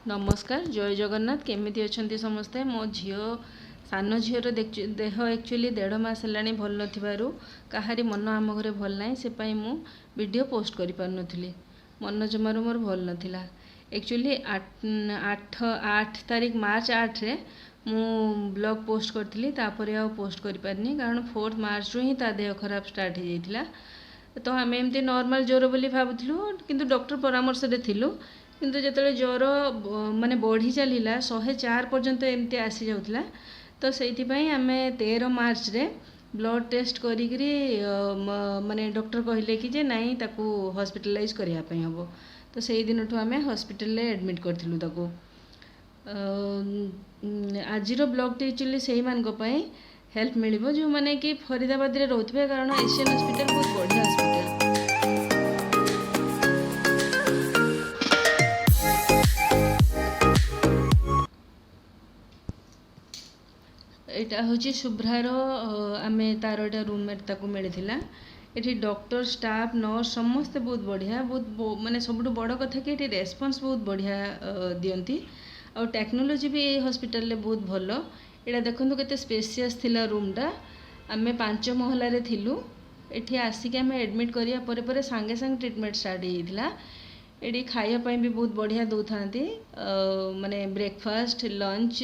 नमस्कार जय जगन्नाथ केमिति अछंती समस्ते मो झीओ सान झीर देह एक्चुअली 1.5 मास है भल नथिबारु काहारी मन आम घरे भल ना से मु वीडियो पोस्ट करि पार नथिली मन जमारू मोर भल नथिला एक्चुअली 8 तारीख मार्च 8 रे मु ब्लॉग पोस्ट करथिली तापरे आ पोस्ट करि पारनी कारण 4 मार्च रु ही ता देह खराब स्टार्ट हो जाइतिला तो आम एमती नॉर्मल ज्वर बोली भावुलु किंतु डॉक्टर परामर्श रे थिलु किंतु जेतले ज्वर माने बढ़ी चलिला 104 पर्यंत एमती आसी जाउतला तो सेइथिपाई आमे 13 मार्च रे ब्लड टेस्ट करिकरी माने डॉक्टर कहले कि जे नाही ताकू हॉस्पिटलाइज करिया पई हबो तो सेइ दिन ठो आमे हॉस्पिटल रे एडमिट करथिलु ताकू आजिरो ब्लॉग टे एक्चुअली सेही मान को पई हेल्प मिलिबो जो माने कि फरीदाबाद रे रहउथबे कारण एशियन हॉस्पिटल बहुत बढ़िया हॉस्पिटल एटा होची शुभ्रार आमे तार एटा रूममेट ताकू मिलिथिला एठी डॉक्टर स्टाफ नर्स समस्त बहुत बढ़िया बहुत माने सबटु बड़ कथा कि एठी रेस्पॉन्स बहुत बढ़िया दियंती और टेक्नोलॉजी भी ए हॉस्पिटल ले बहुत भलो एटा देखंतु केते स्पेशियस थिला रूमटा आमे 5 महला रे थिलु एठी आसिक आमे एडमिट करिया परे परे सांगे सांगे ट्रीटमेंट स्टार्ट हेइथिला एठी खाइया पई भी बहुत बढ़िया दउथांती माने ब्रेकफास्ट लंच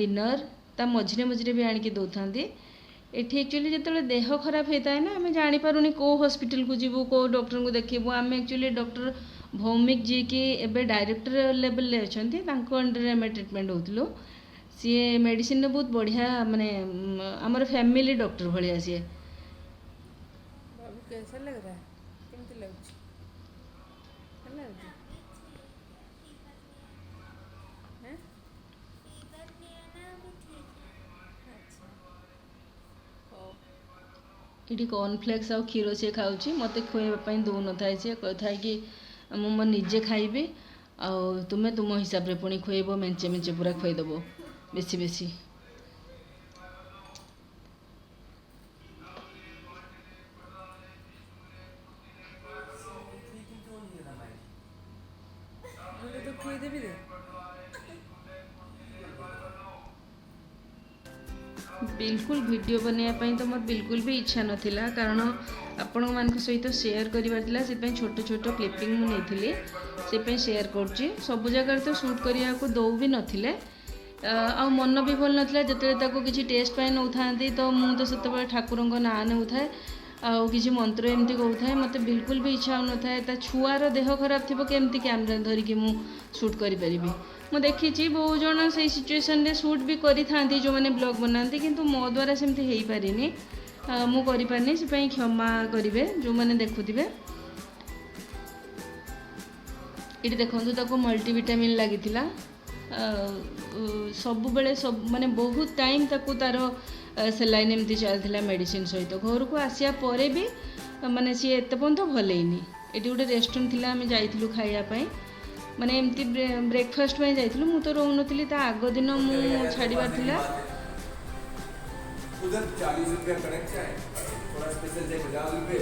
डिनर ता मझिरे मझिरे भी आनिकी दउथांती एठी एक्चुअली जेतले देह खराब होता है ना आमे जानि पारुनी को हॉस्पिटल को जीवु को डॉक्टर को देखिबु आमे एक्चुअली डॉक्टर भौमिक जी की एबे डायरेक्टर लेवल ले अछंती तांको अंडर आमे ट्रीटमेंट होतलो सी मेडिसिन ने बहुत बढ़िया माने हमर फैमिली डॉक्टर भलिया सी बाबू कैसा लग रहा है केमती लगुच हैं अच्छा हो इटी कॉर्नफ्लेक्स आ क्षीर से खाऊची मते खुएबा दौ न थाए से कथा कि मो निजे खाइबे आ तुमे तुम हिसाब रे पुणी खुएब मेंचे मेंचे पूरा खुएदेव बेसी बेसी मुझे तो खुई देवी दे बिल्कुल वीडियो बनवाई तो मोर बिल्कुल भी इच्छा नाला कारण आपण मान सहित शेयर करार से छोट छोट क्लिपिंग मुझे से शेयर करुच्ची सब जगह तो शूट करने को दौ भी नथिले आ मन भी भल नाला जो किसी टेस्ट नौ था तो मुझे तो से ठाकुर ना नौ थाए आउ किसी मंत्र एमती कहूए मत बिल्कुल भी इच्छा हो था छुआर देह खराब थी केमती कैमरा धरिकी मु शूट करी मु देखी बहुत जन से सिचुएशन रे शूट भी करी थांती जो मैंने ब्लॉग बनाती किंतु मो द्वारा सेमती हो पारिनी मु करि पारनी से क्षमा करेंगे जो मैंने देखुवे ये देखो ताको मल्टीविटामिन लगी सब बेले सब माने बहुत टाइम ताको तार सेलाइन एमती चलता मेडिसिन सहित घर को आसिया परे भी माने सी एत पर्यंत भलेनी ये गोटे रेस्टोरेंट थिला आमे जाइथिलु खाइया माने एमती ब्रेकफास्ट में जाइथिलु मु तो रहउनथिली ता आगो दिन मु छाड़ीबार थिला उधर 40 रुपया कनेक्ट है थोड़ा स्पेशल से 50 रुपये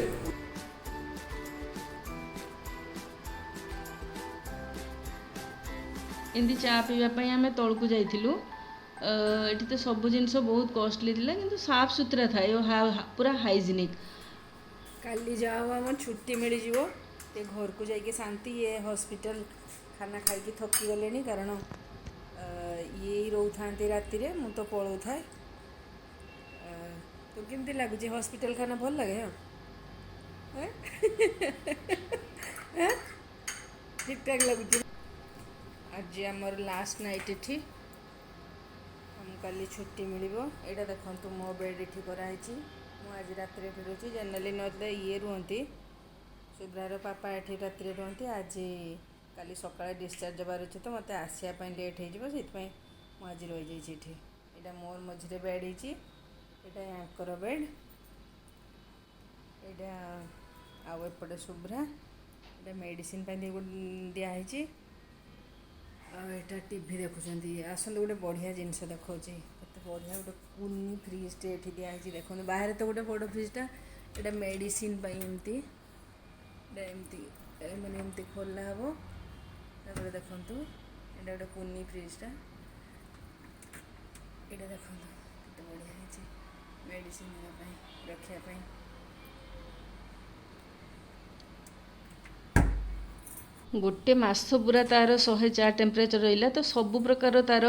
एमती चा पीवाई आम तौक जाइलु ये तो सब जिनस बहुत कॉस्टली थिला किंतु साफ सुथरा था पूरा हाइजीनिक काली जाओ आम छुट्टी मिल जिवो ते घर को जाइए शांति ये हॉस्पिटल खाना खाई थकी गले कारण ये रो था राति रे मु तो पड़ो था तो केमती लगुच हॉस्पिटल खाना भल लगे हाँ ठीक ठाक लगुच आज आमर लास्ट नाइट एठी हम काली छुट्टी मिलिबो एटा देखंतु मो बेड एठी कराई मु आज रात रे रोची जनरली नले ये रुहंती शुभ्रार पापा एठी रात रे रुहंती आज काली सकाळे डिस्चार्ज जबार अछि तो मते आसिया पई लेट हे जिवो सेत पई मु आज रहि जाई छी एठी एटा मोर मझरे बेड हिची एटा यांकर बेड एटा आउ एपटे शुभ्रा एटा मेडिसिन पई दिया हिची एटा टीवी देखुचंती आसंत गोटे बढ़िया जिनस देखौची केते बढ़िया गोटे कुनी फ्रिज टे एठी दिया हिची देखो बाहर तो गोटे बड़ फ्रिजटा एटा मेडिसिन पई एमती एमती माने एमती खोला हबो तापर देखंतु ଏଇଟା ଗୋଟେ କୁନି ଫ୍ରିଜ୍ଟା। ଏଇଟା ଦେଖନ୍ତୁ କେତେ ବଢ଼ିଆ ହେଇଛି ମେଡ଼ିସିନ୍ ନେବା ପାଇଁ ରଖିବା ପାଇଁ। ଗୋଟେ ମାସ ପୁରା ତାର 104 ଟେମ୍ପରେଚର ରହିଲା, ତ ସବୁ ପ୍ରକାର ତାର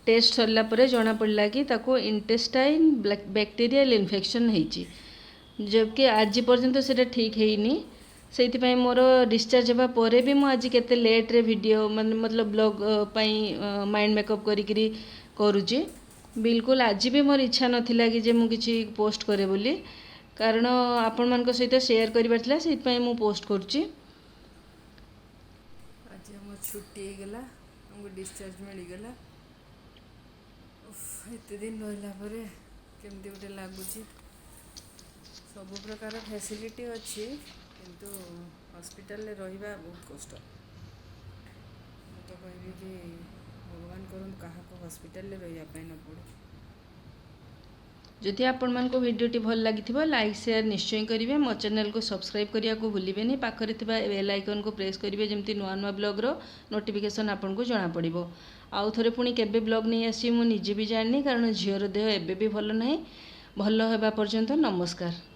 ଟେଷ୍ଟ ସରିଲା ପରେ ଜଣାପଡ଼ିଲା କି ତାକୁ ଇଣ୍ଟେଷ୍ଟାଇନ୍ ବ୍ୟାକ୍ଟେରିଆଲ ଇନଫେକ୍ସନ୍ ହେଇଛି, ଜବକି ଆଜି ପର୍ଯ୍ୟନ୍ତ ସେଇଟା ଠିକ୍ ହେଇନି। ସେଇଥିପାଇଁ ମୋର ଡିସଚାର୍ଜ ହେବା ପରେ ବି ମୁଁ ଆଜି କେତେ ଲେଟ୍ରେ ଭିଡ଼ିଓ ମତଲବ ବ୍ଲଗ୍ ପାଇଁ ମାଇଣ୍ଡ ମେକଅପ୍ କରିକିରି କରୁଛି। ବିଲକୁଲ ଆଜି ବି ମୋର ଇଚ୍ଛା ନଥିଲା କି ଯେ ମୁଁ କିଛି ପୋଷ୍ଟ କରେ ବୋଲି, କାରଣ ଆପଣମାନଙ୍କ ସହିତ ସେୟାର କରିବାର ଥିଲା, ସେଇଥିପାଇଁ ମୁଁ ପୋଷ୍ଟ କରୁଛି। ଆଜି ଆମର ଛୁଟି ହେଇଗଲା, ଆମକୁ ଡିସଚାର୍ଜ ମିଳିଗଲା। ଏତେ ଦିନ ରହିଲା ପରେ କେମିତି ଗୋଟେ ଲାଗୁଛି। ସବୁ ପ୍ରକାର ଫ୍ୟାସିଲିଟି ଅଛି, କିନ୍ତୁ ହସ୍ପିଟାଲରେ ରହିବା ବହୁତ କଷ୍ଟ। ମୁଁ ତ କହିବି କି ଭଗବାନ କରନ୍ତୁ କାହାକୁ ହସ୍ପିଟାଲରେ ରହିବା ପାଇଁ ନ ପଡ଼ୁ। ଯଦି ଆପଣମାନଙ୍କୁ ଭିଡ଼ିଓଟି ଭଲ ଲାଗିଥିବ ଲାଇକ୍ ସେୟାର ନିଶ୍ଚୟ କରିବେ। ମୋ ଚ୍ୟାନେଲକୁ ସବସ୍କ୍ରାଇବ୍ କରିବାକୁ ଭୁଲିବେନି। ପାଖରେ ଥିବା ବେଲ୍ ଆଇକନ୍କୁ ପ୍ରେସ୍ କରିବେ, ଯେମିତି ନୂଆ ନୂଆ ବ୍ଲଗ୍ର ନୋଟିଫିକେସନ୍ ଆପଣଙ୍କୁ ଜଣାପଡ଼ିବ। ଆଉ ଥରେ ପୁଣି କେବେ ବ୍ଲଗ୍ ନେଇ ଆସିବି ମୁଁ ନିଜେ ବି ଜାଣିନି, କାରଣ ଝିଅର ଦେହ ଏବେ ବି ଭଲ ନାହିଁ। ଭଲ ହେବା ପର୍ଯ୍ୟନ୍ତ ନମସ୍କାର।